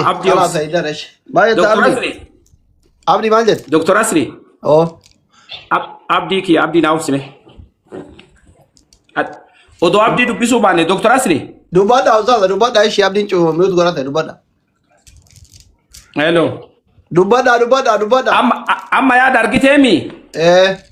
عبدي خلاص هيدر ايش ما دكتور يتعبني أسري عبدي ما جد دكتور أسري اوه عبدي كي عبدي ناوف سمه ودو عبدي دبسو باني دكتور أسري دوبادا وزاد دوبادا ايش يا عبدي انتو ميوت قرات دوبادا هلو دوبادا أما يا درجتي ايه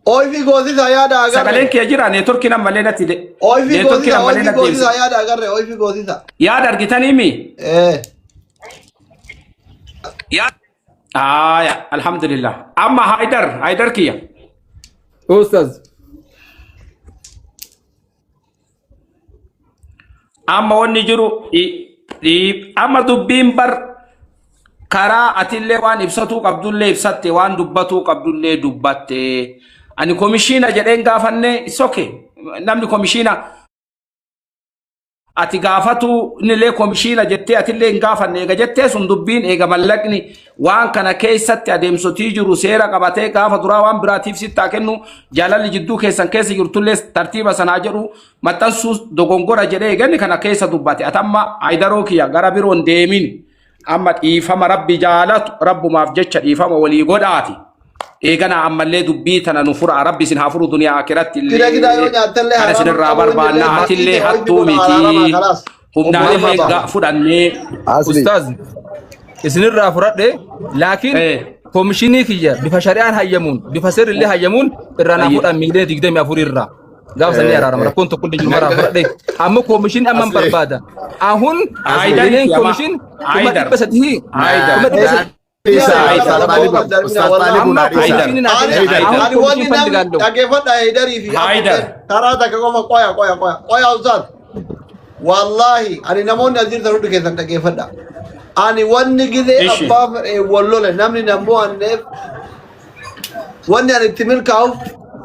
اوي في غوزي يا دا سكالين اگر كي أجرا نتوركي نمالنا تيجي اوي في نتوركي نمالنا غوزي تيجي يا دا اگر اوي في غوزي يا درجتني مي ايه يا يا الحمد لله أما هايدر كيا أستاذ أما ونجرو أما دبين بر كرا أتيلي وان إبسطو قبضولي إبسطي وان دبتو قبضولي دبتي أني كوميشينا جدين غافنة إسوكي نمني كوميشينا أتي غافتو نلي كوميشينا جتي أتيلي غافنة إيغا جتي سندبين إيغا ملقني وان كان كيستي أديم ستيجرو سيرا قباتي غافة درا وان براتيف ستا كنو جلال جدو كيسان كيسي يرتولي ترتيبا سناجرو متنسو دوغنغورا جدي إيغاني كان كيسا دباتي أتما عيداروكيا غرابيرون ديمين أما إيفام ربي جالت رب ما فجتش إيفام ولي قداتي إيجانا أما اللي دبيتنا نفر ربي سنهافر الدنيا آخرت اللي كده يوم يعتلي أنا سن الرابر بانا اللي حطوا ميتي هم نالي غافر أني أستاذ إسن الرافرات ده لكن كوميشني كيا بفشاريان هيمون بفسر اللي هيمون الرانا فوت أميدة تقدم يفور الرا جاوز اللي أرى رمنا كنت كل جمعة رافرات ده أما كوميشن أما بربادا أهون أيدر كوميشن أيدر بس هي أيدر أنا واني نام تكيفت هيدري في ترى تكيفت قويا أستاذ والله أنا نمون نزير ترود كيسا تكيفت أنا واني كذا أباف والله نامني نمو النف واني أنا تمل كاو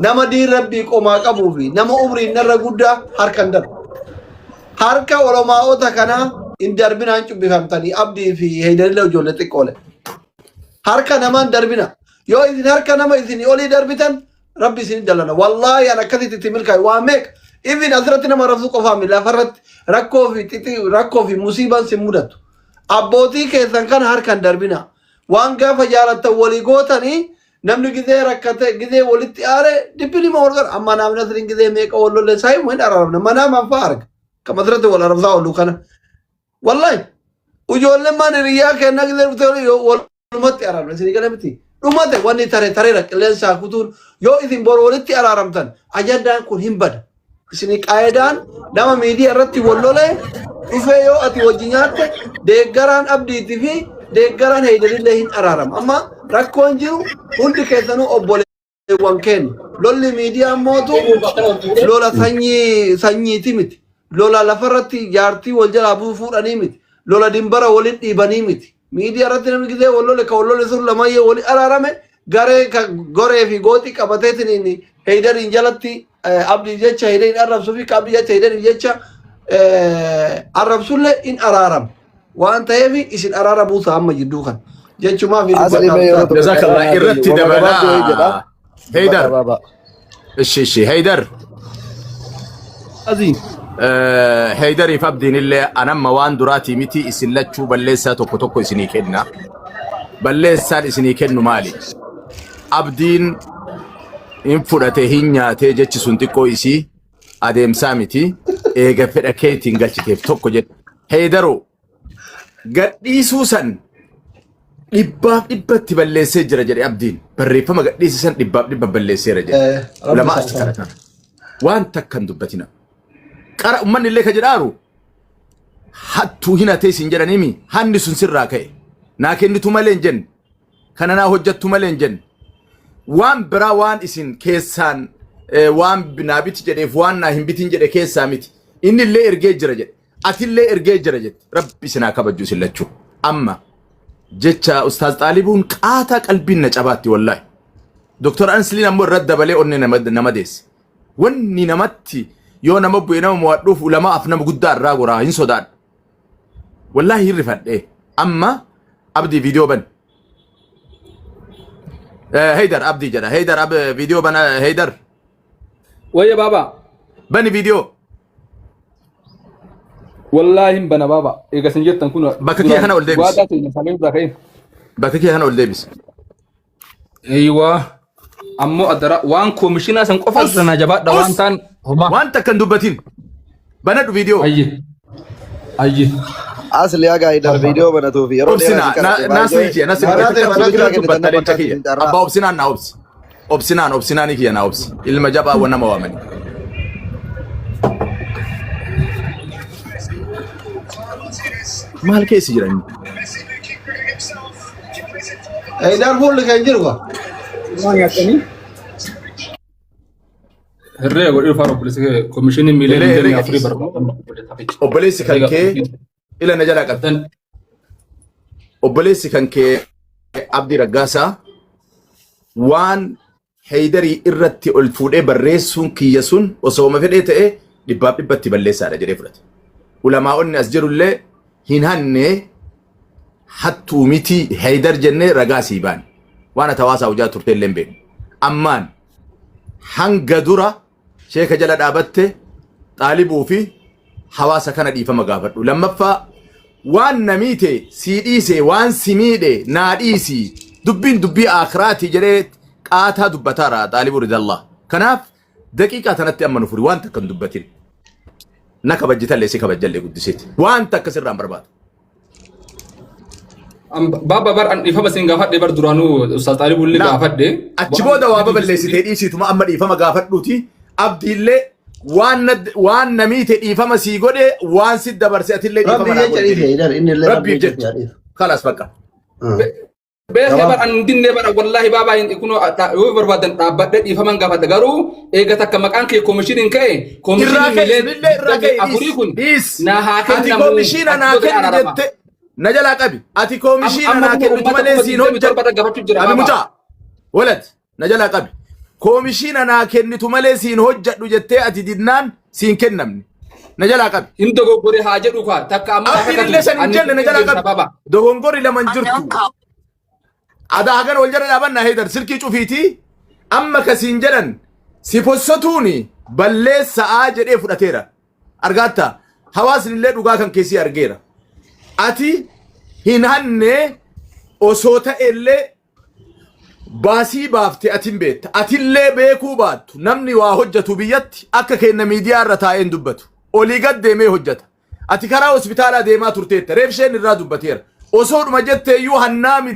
نما دي ربي كوما كابوفي نما عمري نرى جودا هاركندر هاركا ولا ما أوتا كنا إن دربنا أنتم بفهمتني أبدي في هيدري لو جولتك قوله هاركا نمان دربنا يو إذن هاركا نما إذن يولي دربتن ربي سين دلنا والله أنا كذي تتمل كاي وامك إذن أسرتنا ما رفضوا فامي لا فرت ركو في مصيبة سمودت أبوتي كيسان كان هاركا دربنا وانقا فجارة ولي قوتني نمني كذي ركته كذي ولي تياره دبلي ما ورغر أما نام نسرين كذي ميك أولو لساي وين أرارنا ما نام فارق كمدرته ولا رفضاو لوكنا والله وجول لما نريا كنا كذي بتقولي rumatti araramne sini kana miti rumate wanni tare qilleensa kutuun yoo idin bor walitti araramtan ajandaan kun hin bada sini qaayidaan nama miidiyaa irratti wallole dhufee yoo ati wajji nyaatte deeggaraan abdiitii fi deeggaraan heydalillee hin araram amma rakkoon jiru hundi keessanuu obboleewwan kennu lolli miidiyaa mootu lola sanyiiti miti lola lafarratti jaartii wal jalaa fuudhanii miti lola dimbara waliin dhiibanii miti ميديا راتنا من كذا والله لك والله لسول لما يولي أرارمه غره في غوتي كبتة إني هيدر إنجلتي أبدي جت هيدر أرب سوفي كابدي جت هيدر جت أرب سول إن أرارم وأنت يبي إيش أرارم بوثا أما جدوخن جت ما في جزاك الله إرتي دبنا هيدر الشيء هيدر عظيم هيدري فابدين اللي أنا موان دراتي متي إسلات شو بلسة توكو إسني كنا بلسة إسني كنا مالي أبدين إن فرته هنيا تيجي سنتكو إسي أدم سامتي إيجا في أكيتين قالت كيف توكو جد هيدرو قد إيسوسن إبا تبلسة جرجر أبدين بريفا ما قد إيسوسن إبا بلسة رجل لما أشتكرتنا وان تكن دبتنا قرأ من اللي كجرارو حتى هنا تيسين جرانيمي هني سنسر راكي ناكن نتومالين جن كاننا هجت تومالين جن وان برا وان اسين كيسان وان بنابيت جريف وان ناهم بيتين جري كيساميت إن اللي إرجع جرجت أتي اللي إرجع جرجت ربي سناك بجوس اللي تشو أما جتة أستاذ طالبون قاتك قلبنا جباتي والله دكتور أنسلين أمور رد بالي أني نمديس وني نمتي يو نما بينا موظف علماء أفنى مقدار راغورا هين سودان والله يرفع إيه أما أبدي فيديو بن هيدر أبدي جدا هيدر أب فيديو بن هيدر ويا بابا بني فيديو والله بنا بابا إيجا سنجت تكون بككي أنا ولدي بس وادات المسامين براكين بككي أنا ولدي بس أيوة أمو أدرا وان كوميشنا سنقفل لنا جبات دوان تان هما وأنت كان دوبتين بنات فيديو أي اصل يا قايد الفيديو بنتو في أوبسنا ناس نيجي ناس نيجي بتبتلين تكية أبا أوبسنا أنا أوبسنا نيجي أنا أوبس إلما جابا وانا موامني ما هالكيس يجرني هيدر بقول لك انجروا هرّي أقول إلفا ربليس كوميشن ميلين دنيا أفري برا أوبليس كان كي إلى نجلا قتن أوبليس كان كي عبد الرجاسة وان هيدري إرتي الفودة بريسون كيسون وسوما في الإيه دبابي بتبليس على جريفرت ولما قلنا أسجروا اللي هنهن حتى ميتي هيدر جنة رجاسي بان وانا تواصل وجات ترتين لين أمان هنقدرة شيخ جلد أبته طالبوا في حواسة كان دي فما قافر ولما فا وان نميتي سيديسي وان سميدي ناديسي دبي آخراتي جريت قاتها دبتارا طالبوا رضا الله كناف دقيقة تنتي أما نفوري وان تكن دبتين نكا بجتا ليسي كبجل لي قدسيت وان تكسر رام برباد بابا بار أن إفهم سينغ فات دبر درانو أستاذ طالب اللي غافت ده أتشبه ده وابا بالليسي تيديسي تما أما إفهم غافت لوتي أبدي اللي وان نميتي إفهم سيغو ده وان سيد دبرسي أتي اللي ربي يجري خلاص بقى بس بار أن دين بار والله بابا يكونوا يو بربادن أبد إفهم غافت دعارو إيه تك مكان كي كوميشين كي كوميشين ميلين أفريقون نهاكن نمو كوميشين أنا كن جت نجلا قبي أتي كوميشين أنا كن تملي سين هجت أبي مجا ولد نجلا قبي كوميشين أنا كن تملي سين هجت جت أتي دينان سين كن نمني نجلا قبي إنتو غوري حاجة روكا تكامل أخير اللي سنجل نجلا قبي دهون غوري لمن جرتو ada hagan wal jara daban na haydar sirki cufiti amma kasin jaran sifosatuni balle sa'a jede fudatera argata hawasin le duga kan kesi argera ati hinhanne osota elle basi bafte atin bet atille beku bat namni wa hujjatu biyatti akka kenna media rata en dubbatu oli gadde me hujjata ati kara hospitala de ma turteta refshen irra dubbatera osod majette yu hannami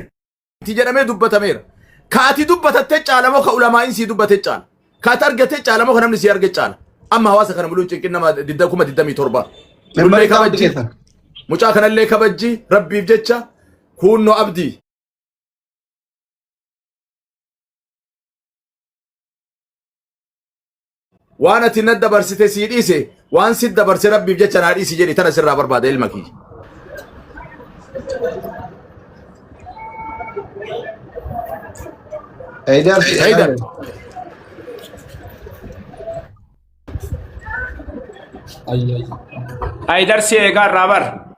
تجرمه دبته مير كاتي دبته تجعل مو كعلماء إنسي دبته تجعل كاتر جت تجعل مو خنام نسيار جتجعل أما هواس خنام بلون تكين نما ددكم ددمي تربا اللي كبجي مشا خنا اللي كبجي ربي بجتشا كونو أبدي وانا تند برسته سيديسه وان سيد برس ربي بجتشا نادي سيجري ترى سر رابر بعد المكي هيدر هيدر سيغا رابر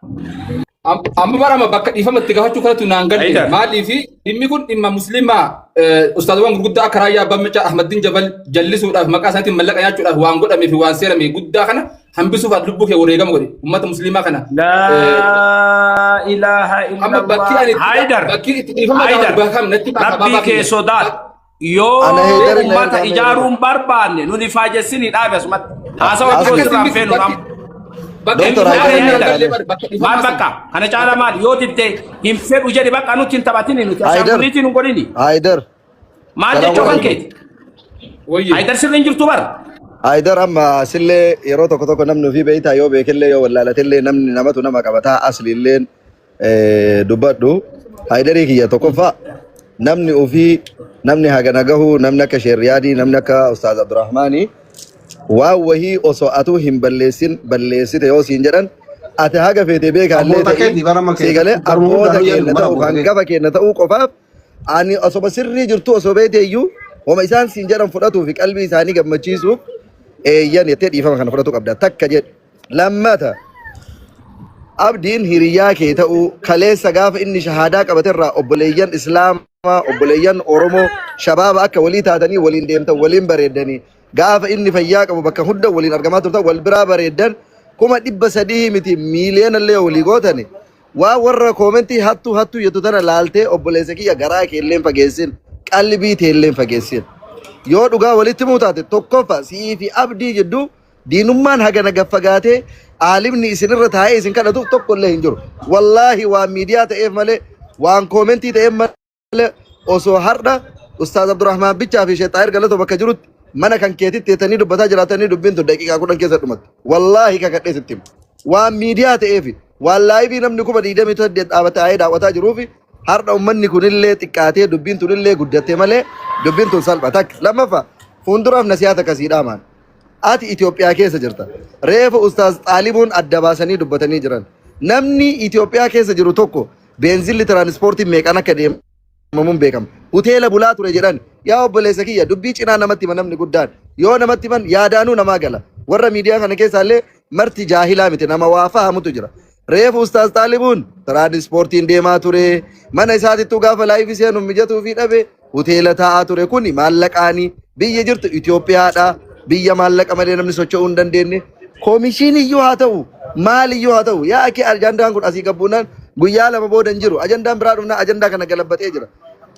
أما برا ما بكت إفهم التجاهل شو كله نانجل ما اللي في إمي كون إما مسلمة أستاذ وان قد أكرايا بمجا أحمد الدين جبل جلسوا في مكان سنتي ملك أيات شو وان قد أمي في وان سير أمي قد خنا هم بيسوا في لبوك يا وريجا مقولي أمة مسلمة خنا لا إله إلا الله هيدر ربي كيسودات يو أمة إجارهم بربان نونيفاج سني دابس مات هاسوا كوسرام فينو نام maal bakka kana caala maal yoo dibde hin fedhu jedhi bakka nuti hin taphatini nuti ashaanguliitii nu godhini Haydar maal jechuu kan keeti Haydar sirriin jirtu bar Haydar amma sillee yeroo tokko namni ofii beeytaa yoo beekellee yoo wallaalatillee namni namatu nama qabataa asliilleen dubbadhu Haydarii kiyya tokkoffaa namni ofii namni hagana gahu namni akka Sheeriyaadii namni akka Ustaaz Abdurrahmaanii waa wahii osoo atuu hin balleessite yoo siin jedhan ati haga feete beekaallee ta'e siigalee armoota keenya ta'u kan gaba keenya ta'uu qofaaf ani osoo sirrii jirtu osoo beete iyyuu wama isaan siin jedhan fudhatuu fi qalbii isaanii gammachiisuuf eeyyan jettee dhiifama kana fudhatu qabda takka jedhu lammata abdiin hiriyaa kee ta'uu kaleessa gaafa inni shahaadaa qabaterraa obboleeyyan islaamaa obboleeyyan oromoo shabaaba akka walii taatanii waliin deemtan waliin bareeddanii gaafa inni fayyaa qabu bakka hunda waliin argamaa turtan wal biraa bareeddan kuma dhibba sadii miti miiliyoona illee olii gootani waa warra koomentii hattu jettu tana laaltee obboleessa kiyya garaa kee illee fageessin qalbii tee illee fageessin yoo dhugaa walitti muutaate tokkoffa sii fi abdii jidduu diinummaan hagana gaffagaatee aalimni isinirra taa'ee isin kadhatuuf tokko illee hin jiru wallaahi waan miidiyaa ta'eef malee waan koomentii ta'eef malee osoo har'a ustaaz Abdurrahmaan bichaa fi Sheexaayir Galatoo bakka jirutti mana kan keetitti teetanii dubbataa jiraatanii dubbiin tun daqiiqaa 10 keessa dhumatti wallaahi kakadhee sitti waan miidiyaa ta'eef waan laayivii namni kuma 28 dhaabatee daawwataa jiruufi har'a ummanni kunillee xiqqaatee dubbiin tunillee guddattee malee dubbiin tun salpha takka lammaffaa fuulduraaf nasihaata akkasii dhaamaan ati Itoophiyaa keessa jirta reefa ustaaz Xaalibuun adda baasanii dubbatanii jiran namni Itoophiyaa keessa jiru tokko beenzilli tiraanispoortii meeqan akka deemamuun beekama hoteela bulaa ture jedhan yaa obboleessa kiyya dubbii cinaa namatti hima namni guddaan yoo namatti himan yaadaanuu namaa gala warra miidiyaa kana keessaallee marti jaahilaa miti nama waa fahamutu jira reefu ustaaz Xaalibuun tiraanispoortiin deemaa ture mana isaatittuu gaafa laayifii seenu mijatuu fi dhabe hoteela taa'aa ture kuni maallaqaanii biyya jirtu Itoophiyaadha biyya maallaqa malee namni socho'uu hin dandeenye koomishiin iyyuu haa ta'u maal iyyuu haa ta'u yaa akki ajandaan kun asii gabbuunaan guyyaa lama booda hin jiru ajandaan biraa dhufnaa ajandaa kana galabbatee jira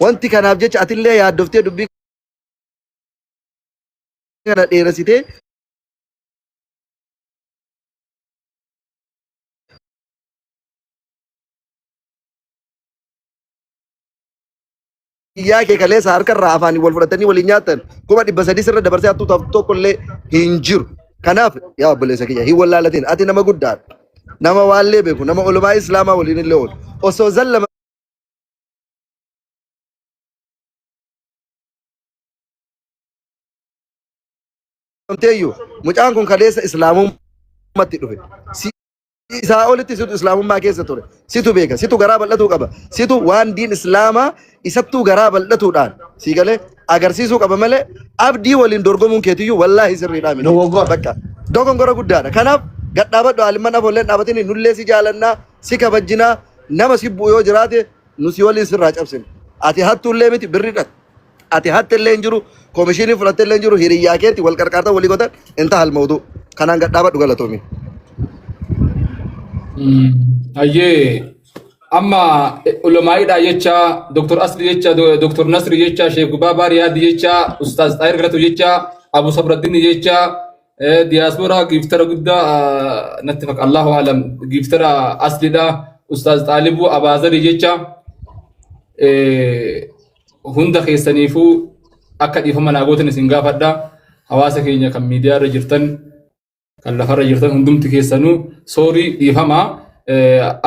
wanti kanaaf jecha atillee yaaddoftee dubbii kana dheeressitee yaa kee kaleessa harkarraa afaanii wal fudhatanii waliin nyaatan kuma 300 sirra dabarsee hattuu tokko illee hin jiru kanaaf yaa obboleessa kiyya hin wallaalatiin ati nama guddaadha nama waallee beeku nama ulamaa islaamaa waliin illee oolu osoo zallama teeyyu mucaan kun kaleessa islaamummaatti dhufe isaa olitti situ islaamummaa keessa ture situ beeka situ garaa bal'atuu qaba situ waan diin islaamaa isattuu garaa bal'atuudhaan sii galee agarsiisuu qaba malee abdii waliin dorgomuun keetiyyuu wallaahi sirriidhaa miti bakka dogongora guddaadha kanaaf gadhaabadhu alimman afoolleen dhaabatini nullee si jaalannaa si kabajjinaa nama si bu'u yoo jiraate nusi waliin sirraa cabsine ati hattuullee miti birridha ati hattillee hin jiru koomishinii fudhattillee hin jiru hiriyyaa keetti wal qarqaarta walii gotan inta halmawdu kanaan gadhaabadhu galatoomi ayyee amma ulamaa'idha jecha Dr. Asli jecha Dr. Nasri jecha Sheikh Baba Riyadi jecha Ustaz Tahir Galatoo jecha Abu Sabraddin jecha diaspora giftara guddaa natti fak Allahu alam giftara Aslidha Ustaz Xaalibu Abaazari jecha hunda keessaniifuu akka dhiifama naa gootan isin gaafadha hawaasa keenya kan miidiyaa irra jirtan kan lafarra jirtan hundumti keessanuu soorii dhiifama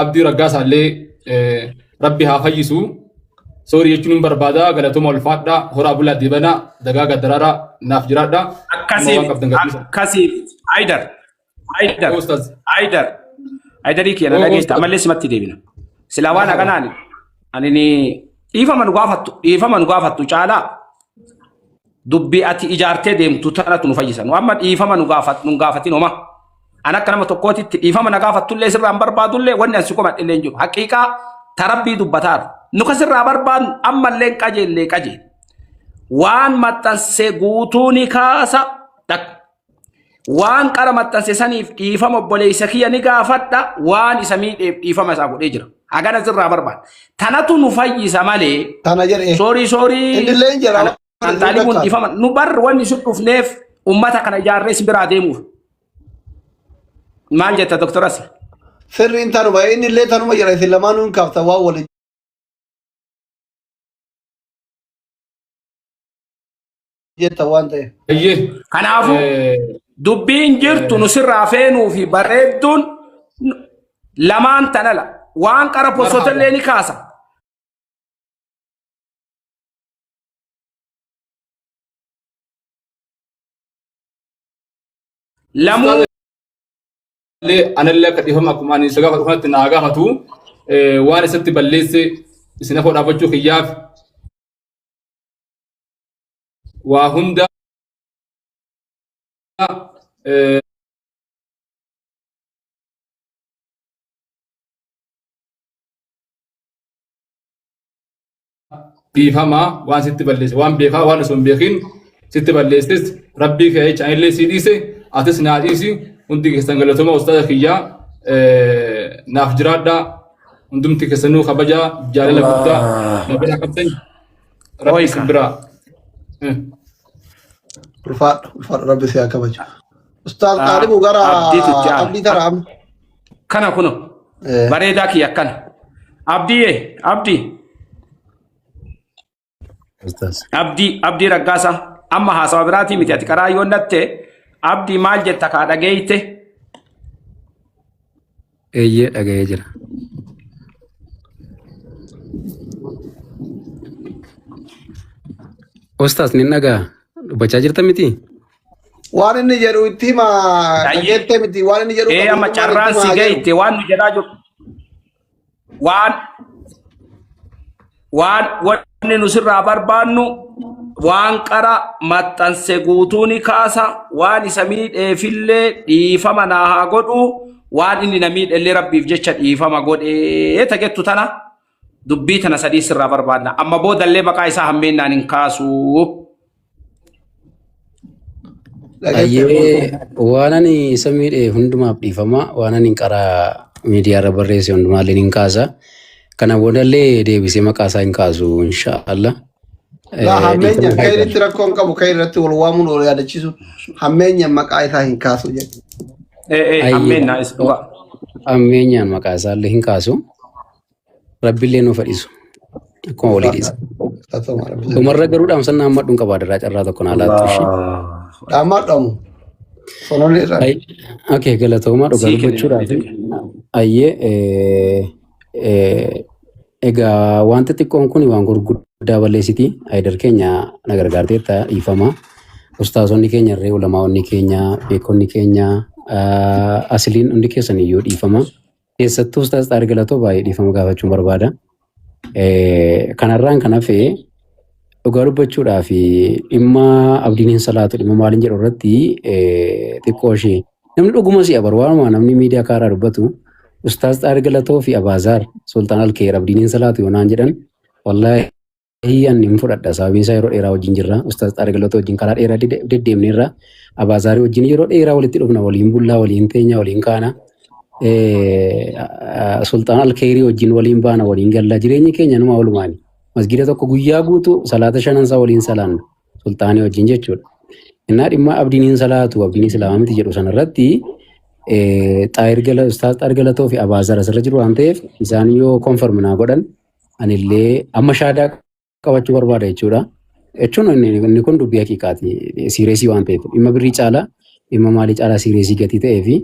abdii raggaasallee rabbi haa fayyisu soorii jechuun hin barbaada galatuma ulfaadha horaa bulaa dibana dagaaga daraara naaf jiraadha akkasiif Aidarii kiyana dhageesta ammallee simatti deebina silaa waan haganaan ani dhiifama nu gaafattu caalaa dubbii ati ijaartee deemtu tanatu nu fayyisanu amma dhiifama nu gaafatin homa an akka nama tokkootitti dhiifama na gaafattullee sirraa hin barbaadullee wanni ansi komadhillee hin jiru haqiiqaa tarabbii dubbataar nu ka sirraa barbaadnu ammallee qajeellee qajeel waan maxxansee guutuu ni kaasa waan qara maxxanse saniif dhiifama obboleessa kiyya ni gaafadha waan isa miidheef dhiifama isaa godhee jira hagana sirraa barbaad tanatu nu fayyisa malee tana jedhee soorii indillee jira Xaalibuun dhiifama nu bar wanni sun dhufneef ummata kana ijaarree si biraa deemuuf maal jetta Dr. Asli sirriin tanuma innillee tanuma jira isin lamaanuun kaafta waa waliin jetta waan ta'e kanaafu dubbiin jirtu nu sirraa feenuu fi bareedduun lamaan tanala waan qara postotallee ni kaasa lamu le anallee akka dhiifama akkuma ani isa gaafa dhufatti naa gaafatu waan isatti balleesse isin afoo dhaabachuu kiyyaaf waa hunda dhiifama waan sitti balleesse waan beekaa waan osoo hin beekin sitti balleesses rabbii kee chaanillee si dhiise atis naa dhiisi hundi keessan galatoomaa ustaada kiyyaa naaf jiraadhaa hundumti keessanuu kabajaa jaalala guddaa na bira qabdan rabbi isin biraa. ulfaadhu rabbi si haa kabaju. Ustaaz Qaalibu gara abdii taraam. Kana kuno bareedaa kiyya akkana. Abdii Abdii Raggaasa amma haasawa biraatii miti ati karaa yoo natte Abdii maal jetta kaa dhageeyte? Eeyyee dhaga'ee jira. Ustaas ni dhagaa dubbachaa jirta miti? Waan inni jedhu itti hima dhageette miti waan inni jedhu. Amma carraan si geeyte waan nu jedhaa jiru. Waan wanni nu sirraa barbaannu waan qara maxxanse guutuu ni kaasa waan isa miidheefillee dhiifama naa haa godhu waan inni na miidhellee rabbiif jecha dhiifama godhee tagettu tana dubbii tana sadii sirraa barbaadna amma boodallee maqaa isaa hammeennaan hin kaasu. Waan ani isa miidhe hundumaaf dhiifama waan ani qara miidiyaarra barreesse hundumaallee hin kaasa. Kana boodallee deebisee maqaa isaa hin kaasu inshaallah. Hammeenya kayirratti rakkoon qabu kayirratti wal waamuun wal yaadachiisu hammeenya maqaa isaa hin kaasu jedhu. Hammeenyaan maqaa isaallee hin kaasu. Rabbillee nuuf fadhiisu. Akkuma walii dhiisa. Dhumarra garuu dhaamsannaa hammadhuun qabaa darraa carraa tokko naa laattu ishee. Dhaammadhamu. Okay, galatoomaa dhugaa dubbachuudhaaf. Egaa wanti xiqqoon kun waan gurguddaa balleessiti. Haydar keenya na gargaarteetta dhiifama. Ustaazonni keenya irree ulamaa'onni keenya beekonni keenya asliin hundi keessan iyyuu dhiifama. Keessattuu ustaaz Xaariq Galatoo baay'ee dhiifama gaafachuun barbaada. Kanarraan kan hafe dhugaa dubbachuudhaaf dhimma abdiin hin salaatu dhimma maaliin jedhu irratti xiqqoo ishee namni dhuguma si'a barbaaduma namni miidiyaa kaaraa dubbatu. Ustaaz Xaariq Galatoo fi Abaazaar Sultaan Alkeer abdiin hin salaatu yoo naan jedhan wallaahi ani hin fudhadha sababiin isaa yeroo dheeraa wajjin jirra. Ustaaz Xaariq Galatoo wajjin karaa dheeraa deddeemneerra. Abaazaarii wajjin yeroo dheeraa walitti dhufna waliin bullaa waliin teenya waliin kaana. Sultaan Alkeerii wajjin waliin baana waliin galla jireenyi keenya numa walumaani. Masgida tokko guyyaa guutuu salaata shanansaa waliin salaannu sultaanii wajjin jechuudha. Innaa dhimma abdiin hin salaatu abdiin islaamaa miti jedhu sanarratti Ustaaz Xaariq Galatoo fi Abaazaar asirra jiru waan ta'eef isaan yoo konfirm naa godhan anillee amma shaadaa qabachuu barbaada jechuudha. Jechuun inni kun dubbii haqiiqaati siireesii waan ta'eef dhimma birrii caalaa dhimma maalii caalaa siireesii gatii ta'ee fi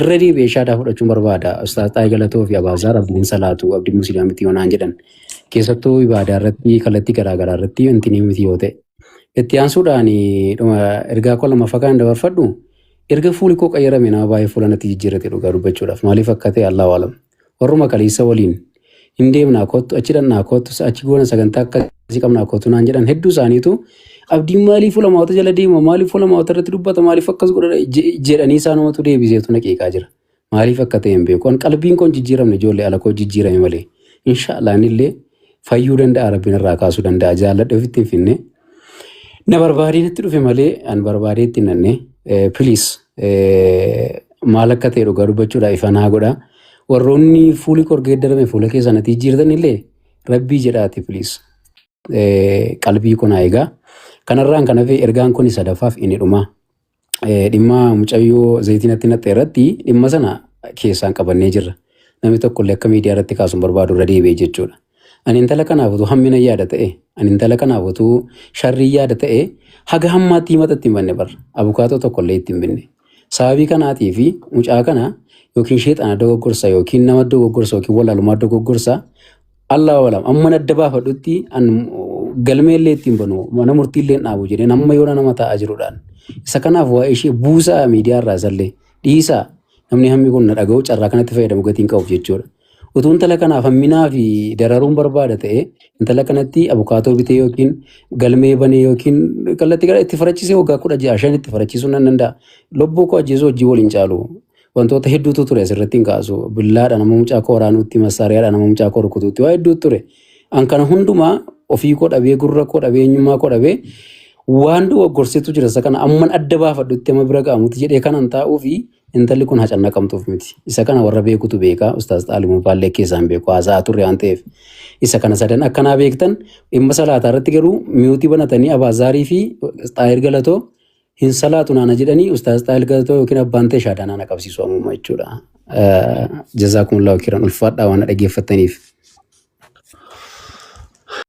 irra deebi'ee shaadaa fudhachuun barbaada. Ustaaz Xaariq Galatoo fi Abaazaar abdiin salaatu abdiin musliimaa miti yoo naan jedhan keessattuu ibaadaa irratti kallattii garaagaraa irratti wanti ni miti yoo ta'e. Itti aansuudhaan ergaa koo lama fakkaan dabarfadhu. Erga fuuli koo qayyarame nama baay'ee fuula natti jijjiirate dhugaa dubbachuudhaaf maaliif akka ta'e Allahu a'lam. Warruma kaleessa waliin hin deemnaa kottu achi dhannaa kottu achi goona sagantaa akkasii qabnaa kottu naan jedhan hedduu isaaniitu abdiin maaliif fuula maawwata jala deema maaliif fuula maawwata irratti dubbata maaliif akkas godha jedhanii isaanumatu deebiseetu naqeeqaa jira. Maaliif akka ta'e hin beeku. Qalbiin koo jijjiiramne ijoollee ala koo jijjiirame malee inshaallah innillee fayyuu danda'a rabbiin irraa kaasuu danda'a jaalladhe ofitti hin finne. Na barbaadee natti dhufe malee an barbaadee itti nanne. Please maal akka ta'e dhugaa dubbachuudhaaf ifa naa godha. Warroonni fuuli koo geeddarame fuula keessa natti jijjiirtan illee rabbii jedhaati please. Qalbii kun eegaa. Kanarraan kan hafe ergaan kun sadaffaaf inni dhuma. Dhimma mucayyoo zayitii natti naqxe irratti dhimma sana keessaan qabannee jirra. Namni tokkollee akka miidiyaa irratti kaasuun barbaadu irra deebi'ee jechuudha. Ani intala kanaaf utuu hammina yaada ta'e, ani intala kanaaf utuu sharrii yaada ta'e haga hammaatti himatatti hin banne barra. Abukaatoo tokkollee itti hin binne. Sababii kanaatii fi mucaa kana yookiin sheexana dogoggorsa yookiin nama dogoggorsa yookiin walaalumaa dogoggorsa Allah walam amma adda baafadhutti galmeellee ittiin banu mana murtiillee dhaabu jedhee nama yoo nama taa'aa jiruudhaan. Isa kanaaf waa'ee ishee buusaa miidiyaa irraa isallee dhiisaa namni hammi kun na dhaga'u carraa kanatti fayyadamu gatiin qabuuf jechuudha. Utuu intala kanaaf hamminaa fi dararuun barbaada ta'e intala kanatti abukaatoo bitee yookiin galmee banee yookiin kallattii gara itti farachiisee waggaa 16 itti farachiisuu nan danda'a. Lobboo koo ajjeesuu hojii waliin caalu wantoota hedduutu ture asirratti hin kaasu. Billaadha nama mucaa koo waraanuutti massaariyaadha nama mucaa koo rukutuutti waa hedduutu ture. An kana hundumaa ofii koo dhabee gurra koo dhabee eenyummaa koo dhabee waan dogoggorseetu jira isa kana amman adda baafadhutti amma bira ga'amutti jedhee kanan taa'uu fi intalli kun hacannaa qabduuf miti. Isa kana warra beekutu beeka. Ustaaz Xaalimuu Baallee keessaan beeku. Haasa'aa turre waan ta'eef. Isa kana sadan akkanaa beektan dhimma salaataa irratti garuu mi'uutii banatanii Abaazaarii fi Xaahir Galatoo hin salaatu naana jedhanii Ustaaz Xaahir Galatoo yookiin abbaan ta'e shaadaa naana qabsiisu ammoo jechuudha. Jazaakumullahu khairan ulfaadhaa waan dhaggeeffattaniif.